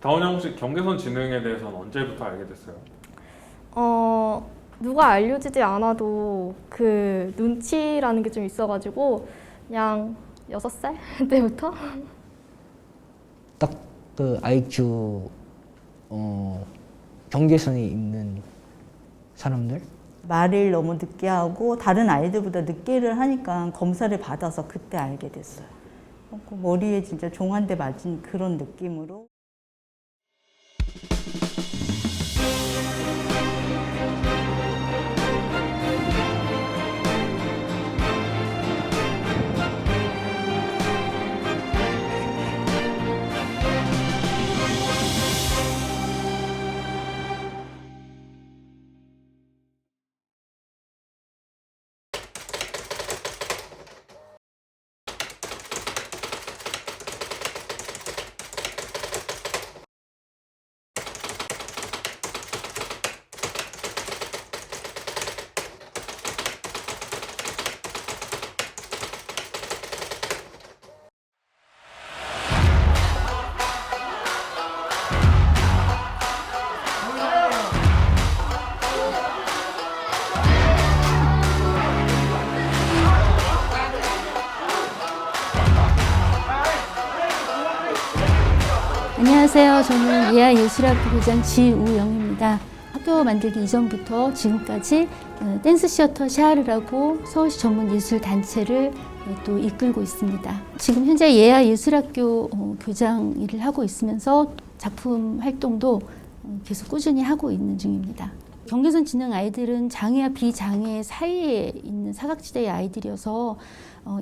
다원양 혹시 경계선 지능에 대해서는 언제부터 알게 됐어요? 누가 알려주지 않아도 그 눈치라는 게 좀 있어가지고 그냥 6살 때부터 딱 그 IQ 경계선에 있는 사람들? 말을 너무 늦게 하고 다른 아이들보다 늦게를 하니까 검사를 받아서 그때 알게 됐어요. 머리에 진짜 종 한 대 맞은 그런 느낌으로. 안녕하세요. 저는 예아예술학교 교장 지우영입니다. 학교 만들기 이전부터 지금까지 댄스 시어터 샤르라고 서울시 전문 예술 단체를 또 이끌고 있습니다. 지금 현재 예아예술학교 교장 일을 하고 있으면서 작품 활동도 계속 꾸준히 하고 있는 중입니다. 경계선 지능 아이들은 장애와 비장애 사이에 있는 사각지대의 아이들이어서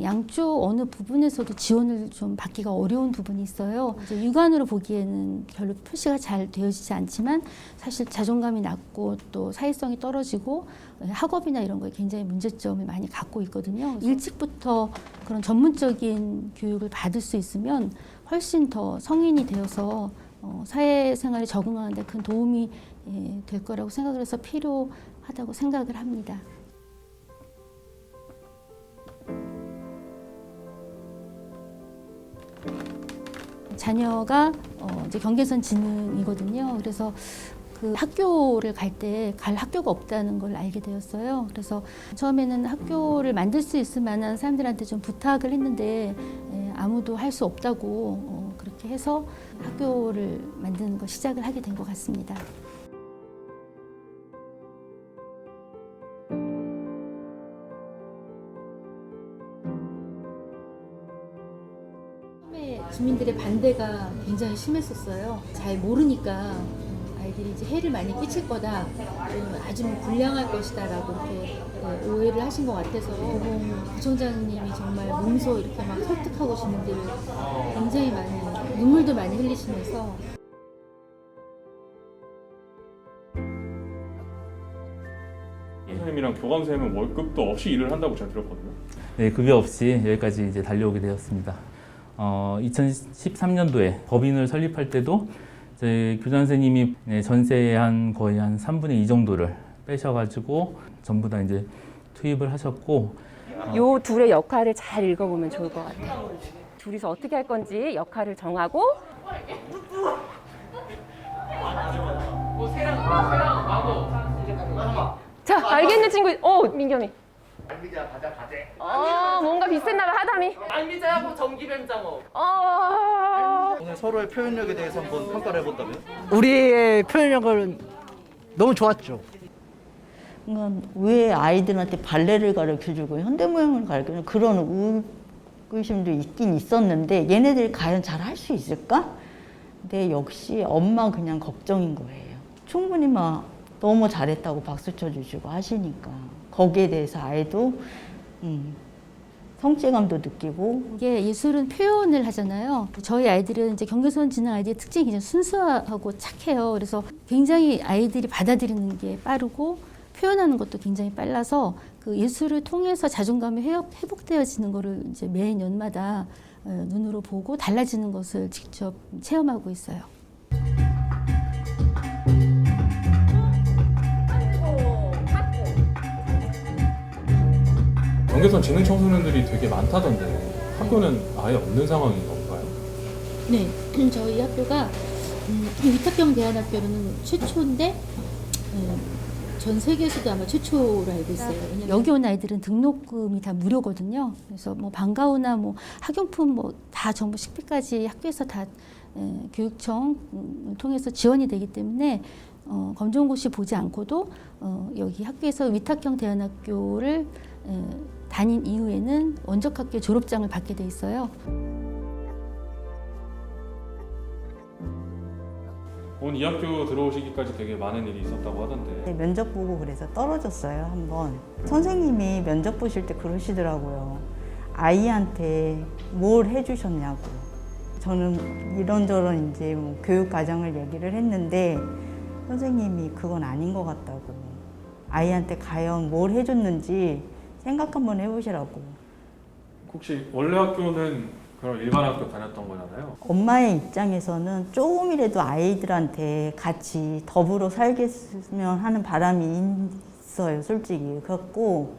양쪽 어느 부분에서도 지원을 좀 받기가 어려운 부분이 있어요. 이제 육안으로 보기에는 별로 표시가 잘 되어지지 않지만 사실 자존감이 낮고 또 사회성이 떨어지고 학업이나 이런 거에 굉장히 문제점을 많이 갖고 있거든요. 일찍부터 그런 전문적인 교육을 받을 수 있으면 훨씬 더 성인이 되어서 사회생활에 적응하는 데 큰 도움이 될 거라고 생각을 해서 필요하다고 생각을 합니다. 자녀가 이제 경계선 지능이거든요. 그래서 그 학교를 갈 때 갈 학교가 없다는 걸 알게 되었어요. 그래서 처음에는 학교를 만들 수 있을 만한 사람들한테 좀 부탁을 했는데 아무도 할 수 없다고 그렇게 해서 학교를 만드는 걸 시작을 하게 된 것 같습니다. 처음에 주민들의 반대가 굉장히 심했었어요. 잘 모르니까 아이들이 이제 해를 많이 끼칠 거다, 아주 불량할 것이다라고 이렇게 오해를 하신 것 같아서 구청장님이 정말 몸소 이렇게 막 설득하고 주민들을 굉장히 많이 눈물도 많이 흘리시면서 선생님이랑 교감선생님은 월급도 없이 일을 한다고 제가 들었거든요. 네, 급여 없이 여기까지 이제 달려오게 되었습니다. 2013년도에 법인을 설립할 때도 이제 교장 선생님이 전세의 거의 한 3분의 2 정도를 빼셔가지고 전부 다 이제 투입을 하셨고, 요 둘의 역할을 잘 읽어보면 좋을 것 같아요. 둘이서 어떻게 할 건지 역할을 정하고. 자, 알겠는 친구. 민겸이. 알미자 가자 가재. 뭔가 비슷했나 봐, 하담이. 알미자하고 전기뱀장어. 오늘 서로의 표현력에 대해서 한번 평가를 해본다면? 우리의 표현력은 너무 좋았죠. 그러니까 왜 아이들한테 발레를 가르쳐주고 현대무용을 가르쳐주고 그런 의구심도 있긴 있었는데 얘네들이 과연 잘 할 수 있을까? 근데 역시 엄마 그냥 걱정인 거예요. 충분히 막 너무 잘했다고 박수 쳐주시고 하시니까 거기에 대해서 아이도 성취감도 느끼고. 이게 예술은 표현을 하잖아요. 저희 아이들은 이제 경계선 지능 아이들의 특징이 굉장히 순수하고 착해요. 그래서 굉장히 아이들이 받아들이는 게 빠르고 표현하는 것도 굉장히 빨라서 그 예술을 통해서 자존감이 회복되어지는 거를 이제 매년마다 눈으로 보고 달라지는 것을 직접 체험하고 있어요. 경계선 지능 청소년들이 되게 많다던데 학교는 아예 없는 상황인 건가요? 네, 저희 학교가 위탁경 대안학교는 최초인데 전 세계에서도 아마 최초로 알고 있어요. 왜냐면 여기 온 아이들은 등록금이 다 무료거든요. 그래서 뭐 방과후나 뭐 학용품 뭐 다 전부 식비까지 학교에서 다 교육청을 통해서 지원이 되기 때문에 검정고시 보지 않고도 여기 학교에서 위탁형 대안학교를 다닌 이후에는 원적학교 졸업장을 받게 돼 있어요. 오늘 이 학교 들어오시기까지 되게 많은 일이 있었다고 하던데. 면접 보고 그래서 떨어졌어요, 한번. 선생님이 면접 보실 때 그러시더라고요. 아이한테 뭘 해주셨냐고. 저는 이런저런 이제 뭐 교육 과정을 얘기를 했는데 선생님이 그건 아닌 것 같다고. 아이한테 과연 뭘 해줬는지 생각 한번 해보시라고. 혹시 원래 학교는 그럼 일반 학교 다녔던 거잖아요. 엄마의 입장에서는 조금이라도 아이들한테 같이 더불어 살겠으면 하는 바람이 있어요, 솔직히. 그래갖고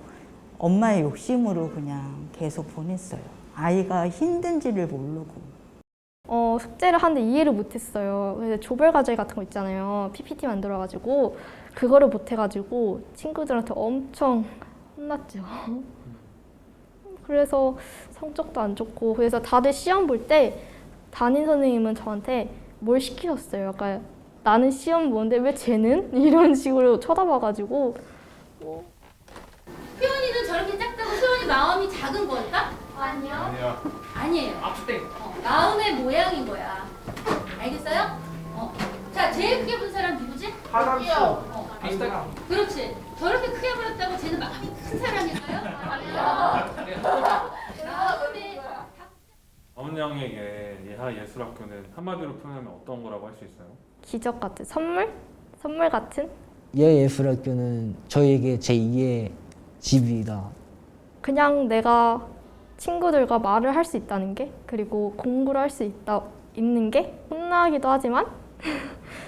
엄마의 욕심으로 그냥 계속 보냈어요. 아이가 힘든지를 모르고. 숙제를 하는데 이해를 못했어요. 그래서 조별 과제 같은 거 있잖아요. PPT 만들어가지고 그거를 못해가지고 친구들한테 엄청 혼났죠. 그래서 성적도 안 좋고, 그래서 다들 시험 볼 때 담임 선생님은 저한테 뭘 시키셨어요. 약간 나는 시험 보는데 왜 쟤는? 이런 식으로 쳐다봐가지고. 효연이는 저렇게 작다고 효연이 마음이 작은 걸까? 아니요. 아니에요. 마음의 모양인 거야. 알겠어요? 자, 제일 크게 본 사람 누구지? 하남이요. 그렇지. 저렇게 크게 보였다고 쟤는 마음이 큰 사람인가요? 아니요. 엄양에게 예하 예술학교는 한마디로 표현하면 어떤 거라고 할 수 있어요? 기적 같은 선물? 선물 같은? 예예술학교는 저에게 제2의 집이다. 그냥 내가 친구들과 말을 할 수 있다는 게, 그리고 공부를 할 수 있는 게, 혼나기도 하지만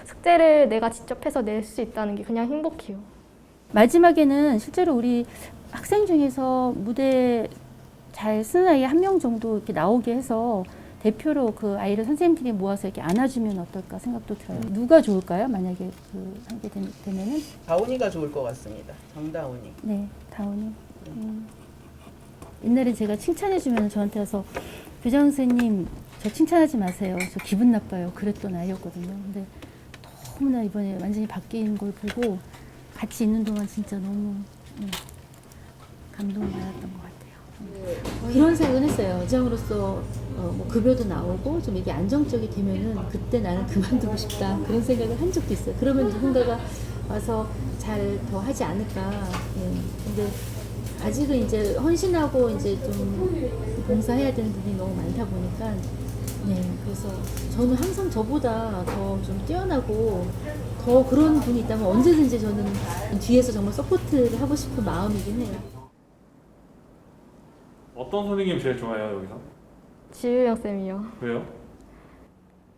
숙제를 내가 직접 해서 낼 수 있다는 게 그냥 행복해요. 마지막에는 실제로 우리 학생 중에서 무대 잘 쓰는 아이 한 명 정도 이렇게 나오게 해서 대표로 그 아이를 선생님들이 모아서 이렇게 안아주면 어떨까 생각도 들어요. 누가 좋을까요? 만약에 하게 되면은? 다운이가 좋을 것 같습니다. 정다운이. 네, 다운이. 옛날에 제가 칭찬해주면 저한테 와서 교장 선생님 저 칭찬하지 마세요. 저 기분 나빠요. 그랬던 아이였거든요. 근데 너무나 이번에 완전히 바뀐 걸 보고 같이 있는 동안 진짜 너무 감동을 받았던 것 같아요. 이런 생각은 했어요. 의장으로서 뭐 급여도 나오고 좀 이게 안정적이 되면은 그때 나는 그만두고 싶다. 그런 생각을 한 적도 있어요. 그러면 누군가가 와서 잘 더 하지 않을까. 근데 아직은 이제 헌신하고 이제 좀 봉사해야 되는 부분이 너무 많다 보니까 그래서 저는 항상 저보다 더 좀 뛰어나고 더 그런 분이 있다면 언제든지 저는 뒤에서 정말 서포트를 하고 싶은 마음이긴 해요. 어떤 선생님 제일 좋아해요 여기서? 지유영 쌤이요. 왜요?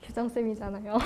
교장 쌤이잖아요.